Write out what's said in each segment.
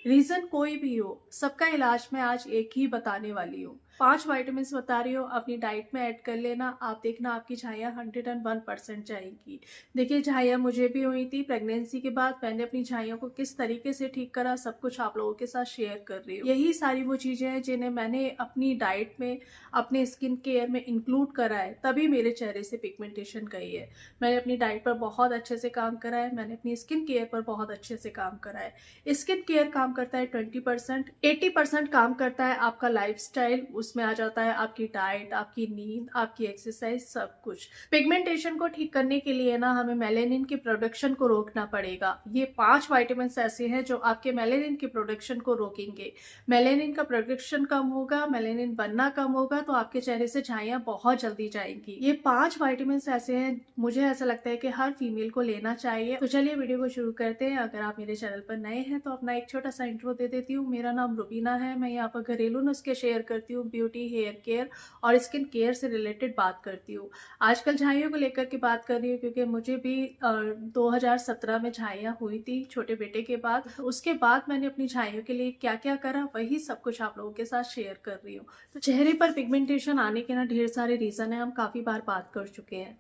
Reason कोई भी हो, सबका इलाज मैं आज एक ही बताने वाली हूँ। 5 विटामिन्स बता रही हूँ, अपनी डाइट में ऐड कर लेना। आप देखना आपकी झाइयाँ 101% जाएंगी। देखिए, झाइयाँ मुझे भी हुई थी प्रेगनेंसी के बाद। मैंने अपनी झाइयों को किस तरीके से ठीक करा, सब कुछ आप लोगों के साथ शेयर कर रही हूँ। यही सारी वो चीजें हैं जिन्हें मैंने अपनी डाइट में, अपने स्किन केयर में इंक्लूड करा है, तभी मेरे चेहरे से पिगमेंटेशन गई है। मैंने अपनी डाइट पर बहुत अच्छे से काम करा है, मैंने अपनी स्किन केयर पर बहुत अच्छे से काम करा है। स्किन केयर काम करता है 20%, 80% काम करता है आपका लाइफस्टाइल। उसमें आ जाता है आपकी डाइट, आपकी नींद, आपकी एक्सरसाइज, सब कुछ। पिगमेंटेशन को ठीक करने के लिए ना हमें मेलेनिन की प्रोडक्शन को रोकना पड़ेगा। ये 5 विटामिन ऐसे हैं जो आपके मेलेनिन की प्रोडक्शन को रोकेंगे। मेलेनिन का प्रोडक्शन कम होगा, मेलेनिन बनना कम होगा, तो आपके चेहरे से झाइयां बहुत जल्दी जाएंगी। ये 5 विटामिन ऐसे हैं, मुझे ऐसा लगता है कि हर फीमेल को लेना चाहिए। तो चलिए वीडियो को शुरू करते हैं। अगर आप मेरे चैनल पर नए हैं तो अपना एक छोटा सा इंट्रो दे देती हूँ। मेरा नाम रुबीना है। मैं यहाँ पर घरेलू नुस्खे शेयर करती हूँ, ब्यूटी, हेयर केयर और स्किन केयर से रिलेटेड बात करती हूँ। आजकल झाइयों को लेकर के बात कर रही हूँ क्योंकि मुझे भी 2017 में झाइयाँ हुई थी छोटे बेटे के बाद। उसके बाद मैंने अपनी झाइयों के लिए क्या क्या करा, वही सब कुछ आप लोगों के साथ शेयर कर रही हूँ। तो चेहरे पर पिगमेंटेशन आने के ना ढेर सारे रीजन है, हम काफी बार बात कर चुके हैं।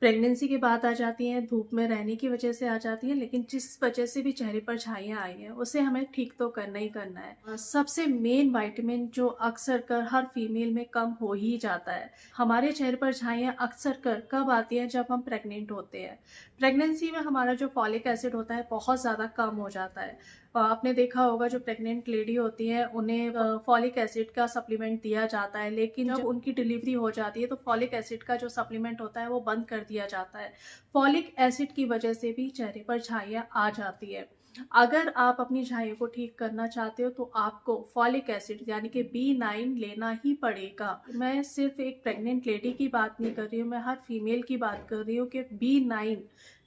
प्रेगनेंसी की बात आ जाती है, धूप में रहने की वजह से आ जाती है, लेकिन जिस वजह से भी चेहरे पर झाइयाँ आई हैं उसे हमें ठीक तो करना ही करना है। सबसे मेन विटामिन जो अक्सर कर हर फीमेल में कम हो ही जाता है। हमारे चेहरे पर झाइयाँ अक्सर कर कब आती है, जब हम प्रेग्नेंट होते हैं। प्रेगनेंसी में हमारा जो फॉलिक एसिड होता है बहुत ज्यादा कम हो जाता है। आपने देखा होगा जो प्रेग्नेंट लेडी होती है उन्हें फॉलिक एसिड का सप्लीमेंट दिया जाता है, लेकिन जब उनकी डिलीवरी हो जाती है तो फॉलिक एसिड का जो सप्लीमेंट होता है वो बंद कर दिया जाता है। फॉलिक एसिड की वजह से भी चेहरे पर झाइयाँ आ जाती है। अगर आप अपनी झाइयों को ठीक करना चाहते हो तो आपको फॉलिक एसिड यानी कि B9 लेना ही पड़ेगा। मैं सिर्फ एक प्रेग्नेंट लेडी की बात नहीं कर रही हूँ, मैं हर फीमेल की बात कर रही हूँ कि B9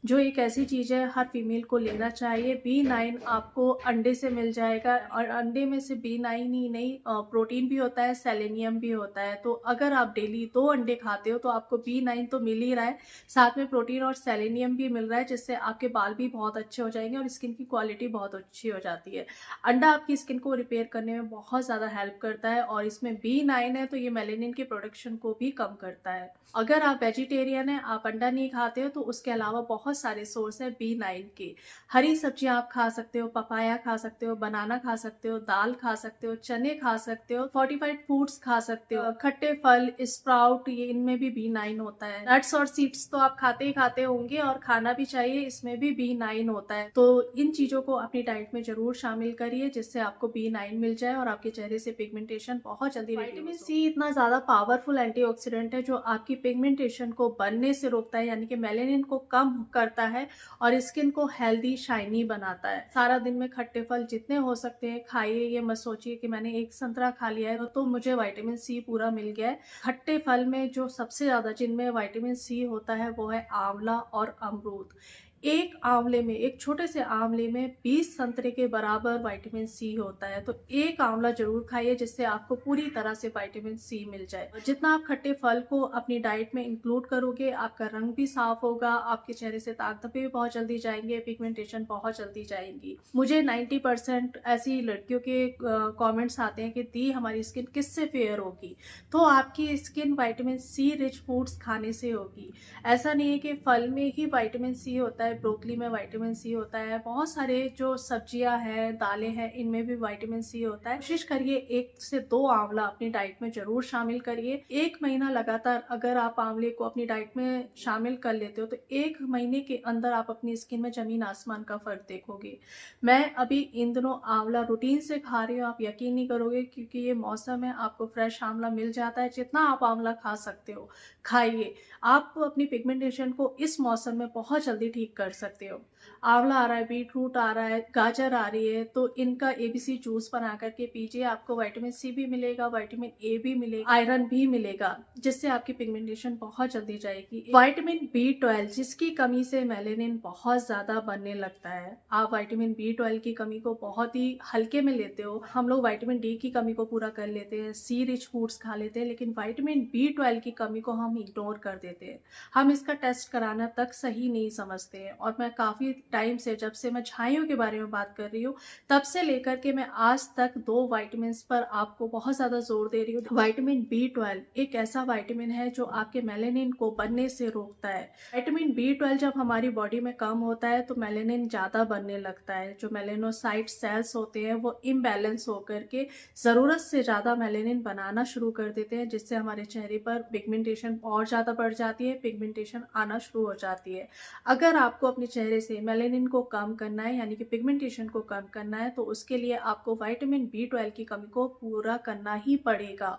जो एक ऐसी चीज है हर फीमेल को लेना चाहिए। B9 आपको अंडे से मिल जाएगा, और अंडे में से B9 ही नहीं, प्रोटीन भी होता है, सेलेनियम भी होता है। तो अगर आप डेली 2 अंडे खाते हो तो आपको B9 तो मिल ही रहा है, साथ में प्रोटीन और सेलेनियम भी मिल रहा है, जिससे आपके बाल भी बहुत अच्छे हो जाएंगे और स्किन की क्वालिटी बहुत अच्छी हो जाती है। अंडा आपकी स्किन को रिपेयर करने में बहुत ज्यादा हेल्प करता है, और इसमें B9 है तो ये मेलेनिन की प्रोडक्शन को भी कम करता है। अगर आप वेजिटेरियन है, आप अंडा नहीं खाते हो, तो उसके अलावा बहुत सारे सोर्स है B9 के। हरी सब्जियां आप खा सकते हो, पपाया खा सकते हो, बनाना खा सकते हो, दाल खा सकते हो, चने खा सकते हो, फोर्टिफाइड फूड्स खा सकते हो, खट्टे फल, स्प्राउट, ये इनमें भी B9 होता है। नट्स और सीड्स तो आप खाते ही खाते होंगे और खाना भी चाहिए, इसमें भी B9 होता है। तो इन चीजों को अपनी डाइट में जरूर शामिल करिए, जिससे आपको B9 मिल जाए और आपके चेहरे से पिगमेंटेशन बहुत जल्दी। विटामिन सी इतना ज्यादा पावरफुल एंटीऑक्सीडेंट है जो आपकी पिगमेंटेशन को बनने से रोकता है, यानी कि मेलेनिन को कम करता है और स्किन को हेल्दी शाइनी बनाता है। सारा दिन में खट्टे फल जितने हो सकते हैं खाइए। ये मत सोचिए कि मैंने एक संतरा खा लिया है तो मुझे विटामिन सी पूरा मिल गया है। खट्टे फल में जो सबसे ज्यादा जिनमें विटामिन सी होता है वो है आंवला और अमरूद। एक आंवले में, एक छोटे से आंवले में 20 संतरे के बराबर विटामिन सी होता है। तो एक आंवला जरूर खाइए, जिससे आपको पूरी तरह से विटामिन सी मिल जाए। जितना आप खट्टे फल को अपनी डाइट में इंक्लूड करोगे, आपका रंग भी साफ होगा, आपके चेहरे से दाग धब्बे भी बहुत जल्दी जाएंगे, पिगमेंटेशन बहुत जल्दी जाएंगी। मुझे 90% ऐसी लड़कियों के कमेंट्स आते हैं कि दी हमारी स्किन किससे फेयर होगी। तो आपकी skin vitamin C rich foods खाने से होगी। ऐसा नहीं है कि फल में ही विटामिन सी होता है, ब्रोकली में विटामिन सी होता है, बहुत सारे जो सब्जियां हैं, दालें हैं, इनमें भी विटामिन सी होता है। कोशिश करिए 1 से 2 आंवला अपनी डाइट में जरूर शामिल करिए। 1 महीना लगातार अगर आप आंवले को अपनी डाइट में शामिल कर लेते हो तो 1 महीने के अंदर आप अपनी स्किन में जमीन आसमान का फर्क देखोगे। मैं अभी इन दिनों आंवला रूटीन से खा रही हूँ, आप यकीन नहीं करोगे, क्योंकि ये मौसम है, आपको फ्रेश आंवला मिल जाता है। जितना आप आंवला खा सकते हो खाइए, आप अपनी पिगमेंटेशन को इस मौसम में बहुत जल्दी ठीक कर सकते हो। आंवला आ रहा है, बीट रूट आ रहा है, गाजर आ रही है, तो इनका ABC जूस बना करके पीजिए। आपको विटामिन सी भी मिलेगा, विटामिन ए भी मिलेगा, आयरन भी मिलेगा, जिससे आपकी पिगमेंटेशन बहुत जल्दी जाएगी। विटामिन B12 जिसकी कमी से मेलेनिन बहुत ज्यादा बनने लगता है, आप विटामिन B12 की कमी को बहुत ही हल्के में लेते हो। हम लोग विटामिन डी की कमी को पूरा कर लेते हैं, सी रिच फूड्स खा लेते हैं, लेकिन विटामिन B12 की कमी को हम इग्नोर कर देते हैं। हम इसका टेस्ट कराना तक सही नहीं समझते हैं, और मैं काफी टाइम से, जब से मैं झाइयों के बारे में बात कर रही हूँ, तब से लेकर के मैं आज तक 2 विटामिन्स पर आपको बहुत ज़्यादा जोर दे रही हूँ। विटामिन B12 एक ऐसा विटामिन है जो आपके मेलानिन को बनने से रोकता है। विटामिन B12 जब हमारी बॉडी में कम होता है तो मेलानिन ज़्यादा बनने लगता है। जो मेलानोसाइट सेल्स होते हैं वो इम्बैलेंस होकर के ज़रूरत से ज़्यादा मेलानिन बनाना शुरू कर देते हैं, जिससे हमारे चेहरे पर पिगमेंटेशन और ज़्यादा बढ़ जाती है, पिगमेंटेशन आना शुरू हो जाती है। अगर आपको अपने चेहरे से मेलानिन को कम करना है, यानी कि पिगमेंटेशन को कम करना है, तो उसके लिए आपको विटामिन B12 की कमी को पूरा करना ही पड़ेगा।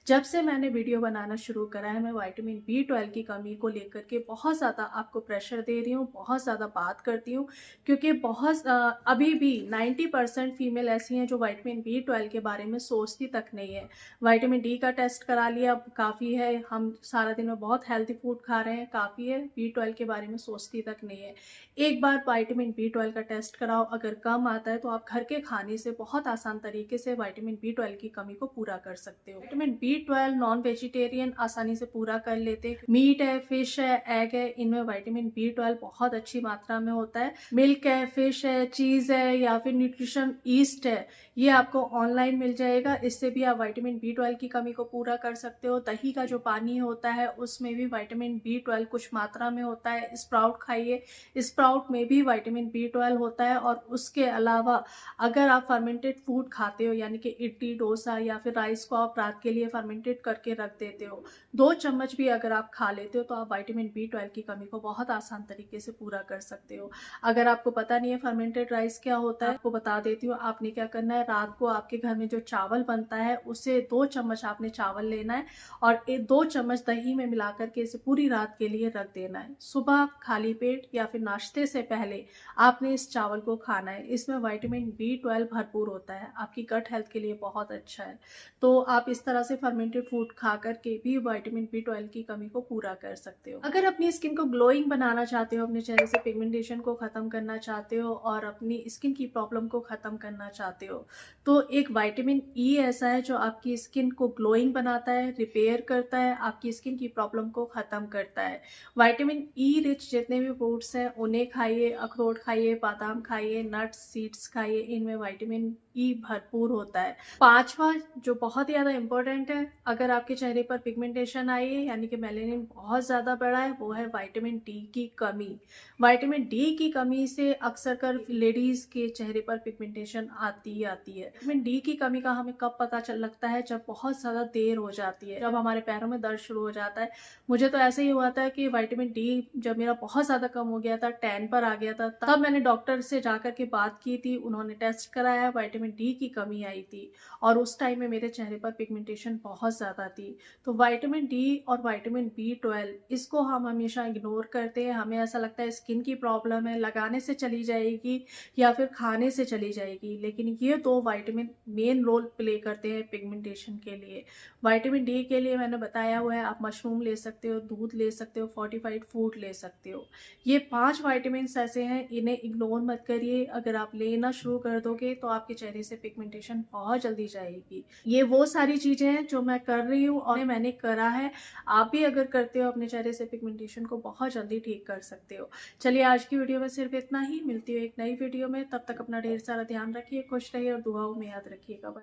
जब से मैंने वीडियो बनाना शुरू करा है, मैं विटामिन B12 की कमी को लेकर के बहुत ज़्यादा आपको प्रेशर दे रही हूँ, बहुत ज़्यादा बात करती हूँ, क्योंकि अभी भी 90% फीमेल ऐसी हैं जो विटामिन B12 के बारे में सोचती तक नहीं है। विटामिन डी का टेस्ट करा लिया, काफ़ी है, हम सारा दिन में बहुत हेल्थी फूड खा रहे हैं, काफ़ी है, B12 के बारे में सोचती तक नहीं है। एक बार विटामिन B12 का टेस्ट कराओ, अगर कम आता है तो आप घर के खाने से बहुत आसान तरीके से विटामिन B12 की कमी को पूरा कर सकते हो। विटामिन B12 नॉन वेजिटेरियन आसानी से पूरा कर लेते हैं। मीट है, फिश है, एग है, इनमें विटामिन B12 बहुत अच्छी मात्रा में होता है। मिल्क है, फिश है, चीज है, या फिर न्यूट्रिशन ईस्ट है, ये आपको ऑनलाइन मिल जाएगा। इससे भी आप विटामिन B12 की कमी को पूरा कर सकते हो। दही का जो पानी होता है उसमें भी विटामिन B12 कुछ मात्रा में होता है। स्प्राउट खाइए, स्प्राउट में भी विटामिन B12 होता है। और उसके अलावा अगर आप फर्मेंटेड फूड खाते हो, यानी कि इडली, डोसा या फिर राइस को आप रात के लिए फर्मेंटेड करके रख देते हो, 2 चम्मच भी अगर आप खा लेते हो, तो आप विटामिन B12 की कमी को बहुत आसान तरीके से पूरा कर सकते हो। अगर आपको पता नहीं है फर्मेंटेड राइस क्या होता है, आपको बता देती हूँ। आपने क्या करना है, रात को आपके घर में जो चावल बनता है उसे 2 चम्मच आपने चावल लेना है और 2 चम्मच दही में मिलाकर के इसे पूरी रात के लिए रख देना है। सुबह खाली पेट या फिर नाश्ते से पहले आपने इस चावल को खाना है। इसमें विटामिन B12 भरपूर होता है, आपकी गट हेल्थ के लिए बहुत अच्छा है। तो आप इस तरह से फर्मेंटेड फूड खा करके भी विटामिन B12 की कमी को पूरा कर सकते हो। अगर अपनी स्किन को ग्लोइंग बनाना चाहते हो, अपने चेहरे से पिगमेंटेशन को खत्म करना चाहते हो और अपनी स्किन की प्रॉब्लम को खत्म करना चाहते हो, तो एक विटामिन E ऐसा है जो आपकी स्किन को ग्लोइंग बनाता है, रिपेयर करता है, आपकी स्किन की प्रॉब्लम को खत्म करता है। विटामिन E रिच जितने भी फ्रूट्स हैं उन्हें खाइए, अखरोट खाइए, बादाम खाइए, नट्स, सीड्स खाइए, इनमें विटामिन E भरपूर होता है। 5वां जो बहुत ही ज़्यादा इम्पोर्टेंट है, अगर आपके चेहरे पर पिगमेंटेशन आई है, यानी कि मेलानिन बहुत ज़्यादा बढ़ा है, वो है विटामिन D की कमी। विटामिन D की कमी से अक्सर कर लेडीज के चेहरे पर पिगमेंटेशन आती ही आती है। विटामिन D की कमी का हमें कब पता चल लगता है, जब बहुत ज़्यादा देर हो जाती है, जब हमारे पैरों में दर्द शुरू हो जाता है। मुझे तो ऐसे ही हुआ था कि विटामिन D जब मेरा बहुत ज़्यादा कम हो गया था, 10 पर आ गया था, तब मैंने डॉक्टर से जाकर के बात की थी। उन्होंने टेस्ट कराया, विटामिन D की कमी आई थी और उस टाइम में मेरे चेहरे पर पिगमेंटेशन बहुत ज़्यादा थी। तो विटामिन D और विटामिन B12 इसको हम हमेशा इग्नोर करते हैं। हमें ऐसा लगता है स्किन की प्रॉब्लम है, लगाने से चली जाएगी या फिर खाने से चली जाएगी, लेकिन ये 2 विटामिन मेन रोल प्ले करते हैं पिगमेंटेशन के लिए। विटामिन D के लिए मैंने बताया हुआ है, आप मशरूम ले सकते हो, दूध ले सकते हो, फोर्टिफाइड फूड ले सकते हो। ये 5 विटामिन ऐसे हैं, इन्हें इग्नोर मत करिए। अगर आप लेना शुरू कर दोगे तो आपके चेहरे से पिगमेंटेशन बहुत जल्दी जाएगी। ये वो सारी चीजें हैं जो मैं कर रही हूँ और मैंने करा है। आप भी अगर करते हो, अपने चेहरे से पिगमेंटेशन को बहुत जल्दी ठीक कर सकते हो। चलिए, आज की वीडियो में सिर्फ इतना ही। मिलती हूँ एक नई वीडियो में, तब तक अपना ढेर सारा ध्यान रखिए, खुश रहिए और दुआओं में याद रखिएगा।